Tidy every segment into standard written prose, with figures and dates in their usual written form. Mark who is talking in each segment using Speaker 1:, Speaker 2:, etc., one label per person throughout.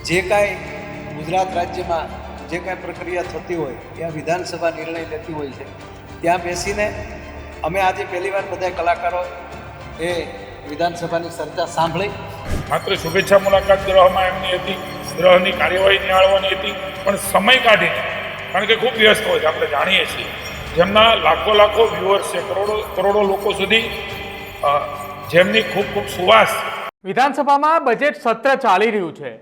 Speaker 1: જે કાંઈ ગુજરાત રાજ્યમાં જે કાંઈ પ્રક્રિયા થતી હોય ત્યાં વિધાનસભા નિર્ણય લેતી હોય છે. ત્યાં બેસીને અમે આજે પહેલીવાર બધા કલાકારો એ વિધાનસભાની ચર્ચા સાંભળી.
Speaker 2: માત્ર શુભેચ્છા મુલાકાત ગૃહમાં એમની હતી, ગૃહની કાર્યવાહી નિહાળવાની હતી, પણ સમય કાઢીને, કારણ કે ખૂબ વ્યસ્ત હોય છે, આપણે જાણીએ છીએ, જેમના લાખો વ્યુઅર્સ છે, કરોડો લોકો સુધી જેમની ખૂબ સુવાસ.
Speaker 3: વિધાનસભામાં બજેટ સત્ર ચાલી રહ્યું છે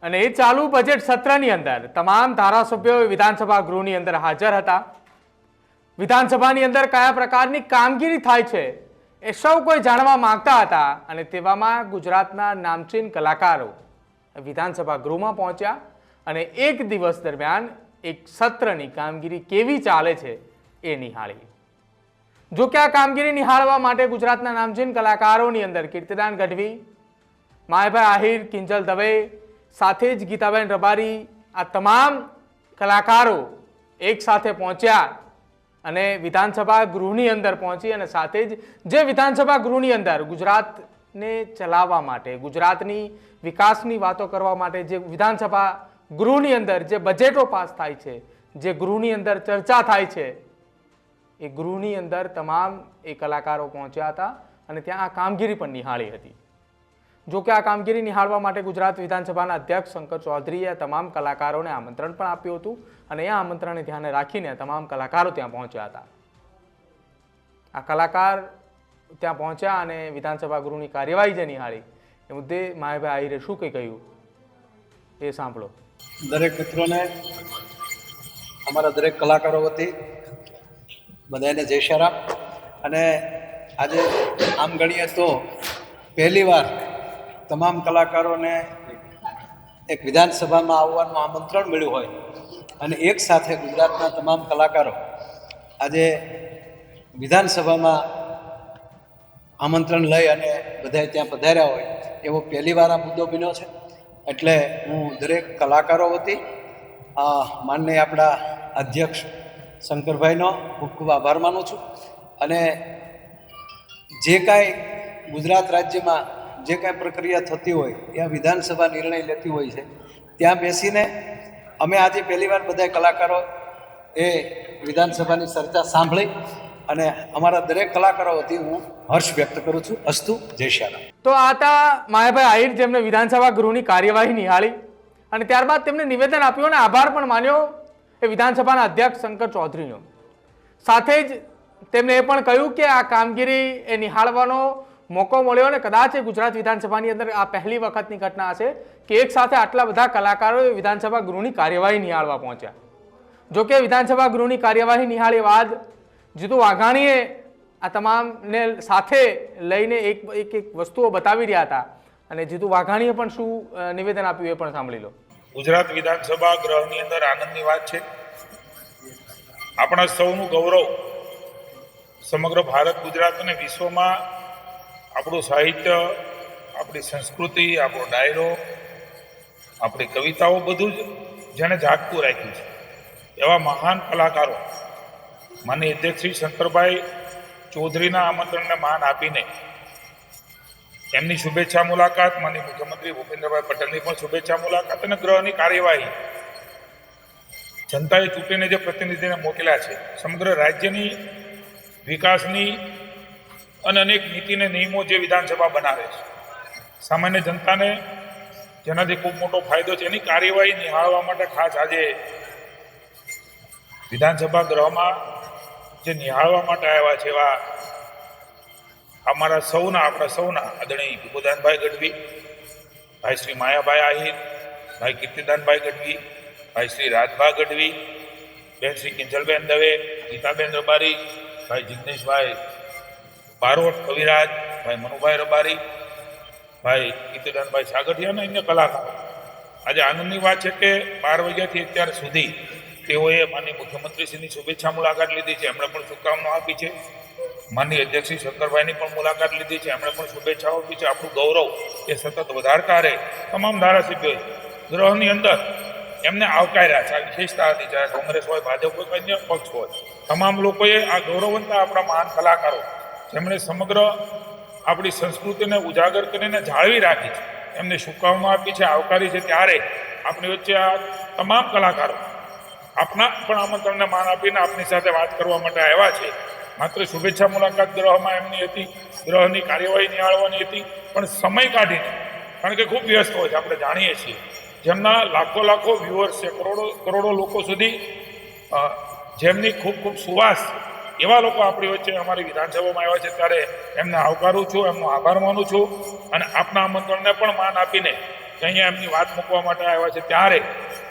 Speaker 3: અને એ ચાલુ બજેટ સત્રની અંદર તમામ ધારાસભ્યો વિધાનસભા ગૃહની અંદર હાજર હતા. વિધાનસભાની અંદર કયા પ્રકારની કામગીરી થાય છે એ સૌ કોઈ જાણવા માંગતા હતા અને તેવામાં ગુજરાતના નામચીન કલાકારો વિધાનસભા ગૃહમાં પહોંચ્યા અને એક દિવસ દરમિયાન એક સત્રની કામગીરી કેવી ચાલે છે એ નિહાળી. જો કે આ કામગીરી નિહાળવા માટે ગુજરાતના નામચીન કલાકારોની અંદર કીર્તિદાન ગઢવી, માયાભાઈ આહિર, કિંજલ દવે, સાથે જ ગીતાબેન રબારી, આ તમામ કલાકારો એક સાથે પહોંચ્યા અને વિધાનસભા ગૃહની અંદર પહોંચી અને સાથે જ જે વિધાનસભા ગૃહની અંદર ગુજરાતને ચલાવવા માટે, ગુજરાતની વિકાસની વાતો કરવા માટે જે વિધાનસભા ગૃહની અંદર જે બજેટો પાસ થાય છે, જે ગૃહની અંદર ચર્ચા થાય છે, એ ગૃહની અંદર તમામ એ કલાકારો પહોંચ્યા હતા અને ત્યાં આ કામગીરી પણ નિહાળી હતી. જો કે આ કામગીરી નિહાળવા માટે ગુજરાત વિધાનસભાના અધ્યક્ષ શંકર ચૌધરીએ તમામ કલાકારોને આમંત્રણ પણ આપ્યું હતું અને એ આમંત્રણને ધ્યાને રાખીને તમામ કલાકારો ત્યાં પહોંચ્યા હતા. આ કલાકાર ત્યાં પહોંચ્યા અને વિધાનસભા ગૃહની કાર્યવાહી જે નિહાળી એ મુદ્દે માયાભાઈ આહિરે શું કંઈ કહ્યું એ સાંભળો.
Speaker 1: દરેક મિત્રોને, અમારા દરેક કલાકારો વતી બધાને જય શ્રી રામ. અને આજે આમ ગણીએ તો પહેલીવાર તમામ કલાકારોને એક વિધાનસભામાં આવવાનું આમંત્રણ મળ્યું હોય અને એક સાથે ગુજરાતના તમામ કલાકારો આજે વિધાનસભામાં આમંત્રણ લઈ અને બધાએ ત્યાં પધાર્યા હોય એવો પહેલીવાર આ મુદ્દો બન્યો છે. એટલે હું દરેક કલાકારો વતી માનનીય આપણા અધ્યક્ષ શંકરભાઈનો ખૂબ આભાર માનું છું. અને જે કાંઈ ગુજરાત રાજ્યમાં જે કાંઈ પ્રક્રિયા થતી હોય ત્યાં વિધાનસભા નિર્ણય લેતી હોય છે ત્યાં બેસીને અમે આજે પહેલીવાર બધા કલાકારો એ વિધાનસભાની ચર્ચા સાંભળી અને અમારા દરેક કલાકારો વતી હું હર્ષ વ્યક્ત કરું છું. અસ્તુ, જય શ્રી રામ.
Speaker 3: તો આ હતા માયાભાઈ આહિર, જેમણે વિધાનસભા ગૃહની કાર્યવાહી નિહાળી અને ત્યારબાદ તેમને નિવેદન આપ્યું અને આભાર પણ માન્યો એ વિધાનસભાના અધ્યક્ષ શંકર ચૌધરીનો. સાથે જ તેમણે એ પણ કહ્યું કે આ કામગીરી એ નિહાળવાનો મોકો મળ્યો અને કદાચ એ ગુજરાત વિધાનસભાની અંદર આ પહેલી વખતની ઘટના હશે કે એક સાથે આટલા બધા કલાકારો વિધાનસભા ગૃહની કાર્યવાહી નિહાળવા પહોંચ્યા. જોકે વિધાનસભા ગૃહની કાર્યવાહી નિહાળ્યા બાદ જીતુ વાઘાણીએ આ તમામને સાથે લઈને એક વસ્તુઓ બતાવી રહ્યા હતા અને જીતુ વાઘાણીએ પણ શું નિવેદન આપ્યું એ પણ સાંભળી લો.
Speaker 2: ગુજરાત વિધાનસભા ગૃહની અંદર આનંદની વાત છે. આપણા સૌનું ગૌરવ, સમગ્ર ભારત, ગુજરાત અને વિશ્વમાં આપણું સાહિત્ય, આપણી સંસ્કૃતિ, આપણો ડાયરો, આપણી કવિતાઓ, બધું જ જેને જાગતું રાખ્યું છે એવા મહાન કલાકારો માનનીય અધ્યક્ષ શ્રી શંકરભાઈ ચૌધરીના આમંત્રણને માન આપીને એમની શુભેચ્છા મુલાકાત, માનનીય મુખ્યમંત્રી ભૂપેન્દ્રભાઈ પટેલની પણ શુભેચ્છા મુલાકાત અને ગૃહની કાર્યવાહી, જનતાએ ચૂંટીને જે પ્રતિનિધિને મોકલ્યા છે, સમગ્ર રાજ્યની વિકાસની અને અનેક નીતિને નિયમો જે વિધાનસભા બનાવે છે, સામાન્ય જનતાને જેનાથી ખૂબ મોટો ફાયદો છે, એની કાર્યવાહી નિહાળવા માટે ખાસ આજે વિધાનસભા ગૃહમાં જે નિહાળવા માટે આવ્યા છે એવા આપણા સૌના આદરણીય ભીખુદાનભાઈ ગઢવી, ભાઈ શ્રી માયાભાઈ આહિર, ભાઈ કીર્તિદાનભાઈ ગઢવી, ભાઈ શ્રી રાજભા ગઢવી, બેન શ્રી કિંજલબેન દવે, ગીતાબેન રબારી, ભાઈ જિગ્નેશભાઈ બારોટ, કવિરાજ, ભાઈ મનુભાઈ રબારી, ભાઈ કીર્તિદાનભાઈ સાગઠિયા અને અન્ય કલાકારો. આજે આનંદની વાત છે કે 12 વાગ્યાથી અત્યાર સુધી તેઓએ માનનીય મુખ્યમંત્રીશ્રીની શુભેચ્છા મુલાકાત લીધી છે, એમણે પણ શુભકામનાઓ આપી છે. માનનીય અધ્યક્ષ શ્રી શંકરભાઈની પણ મુલાકાત લીધી છે, એમણે પણ શુભેચ્છાઓ આપી છે. આપણું ગૌરવ એ સતત વધારતા રહે. તમામ ધારાસભ્યોએ ગૃહની અંદર એમને આવકાર્યા છે. આ વિશેષતા હતી, ચાહે કોંગ્રેસ હોય, ભાજપ હોય, અન્ય પક્ષ હોય, તમામ લોકોએ આ ગૌરવવંતા આપણા મહાન કલાકારો જેમણે સમગ્ર આપણી સંસ્કૃતિને ઉજાગર કરીને જાળવી રાખી છે એમને શુભકામનાઓ આપી છે, આવકારી છે. ત્યારે આપની વચ્ચે આ તમામ કલાકારો આપના પણ આમંત્રણને માન આપીને આપની સાથે વાત કરવા માટે આવ્યા છે. માત્ર શુભેચ્છા મુલાકાત ગ્રહમાં એમની હતી, ગ્રહની કાર્યવાહી નિહાળવાની હતી, પણ સમય કાઢીને, કારણ કે ખૂબ વ્યસ્ત હોય છે, આપણે જાણીએ છીએ, જેમના લાખો લાખો વ્યુઅર્સ છે, કરોડો લોકો સુધી જેમની ખૂબ ખૂબ સુવાસ એવા લોકો આપણી વચ્ચે અમારી વિધાનસભામાં આવ્યા છે, ત્યારે એમને આવકારું છું, એમનો આભાર માનું છું. અને આપના આમંત્રણને પણ માન આપીને અહીંયા એમની વાત મૂકવા માટે આવ્યા છે, ત્યારે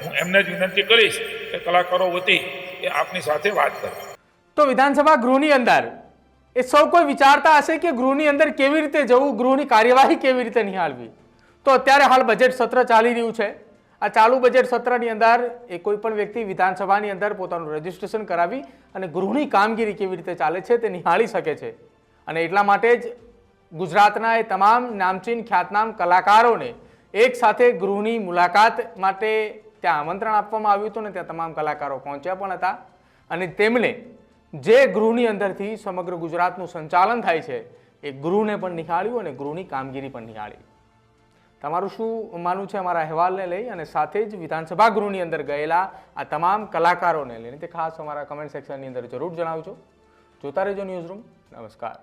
Speaker 2: હું એમને જ વિનંતી કરીશ કે કલાકારો વતી એ આપની સાથે વાત કરે.
Speaker 3: તો વિધાનસભા ગૃહની અંદર એ સૌ કોઈ વિચારતા હશે કે ગૃહની અંદર કેવી રીતે જવું, ગૃહની કાર્યવાહી કેવી રીતે નિહાળવી. તો અત્યારે હાલ બજેટ સત્ર ચાલી રહ્યું છે. આ ચાલુ બજેટ સત્રની અંદર એ કોઈ પણ વ્યક્તિ વિધાનસભાની અંદર પોતાનું રજીસ્ટ્રેશન કરાવી અને ગૃહની કામગીરી કેવી રીતે ચાલે છે તે નિહાળી શકે છે. અને એટલા માટે જ ગુજરાતના એ તમામ નામચીન ખ્યાતનામ કલાકારોને એક સાથે ગૃહની મુલાકાત માટે ત્યાં આમંત્રણ આપવામાં આવ્યું હતું ને ત્યાં તમામ કલાકારો પહોંચ્યા પણ હતા. અને તેમણે જે ગૃહની અંદરથી સમગ્ર ગુજરાતનું સંચાલન થાય છે એ ગૃહને પણ નિહાળ્યું અને ગૃહની કામગીરી પણ નિહાળી. તમારું શું માનવું છે અમારા અહેવાલને લઈ અને સાથે જ વિધાનસભા ગૃહની અંદર ગયેલા આ તમામ કલાકારોને લઈને તે ખાસ અમારા કમેન્ટ સેક્શનની અંદર જરૂર જણાવજો. જોતા રહેજો ન્યૂઝરૂમ. નમસ્કાર.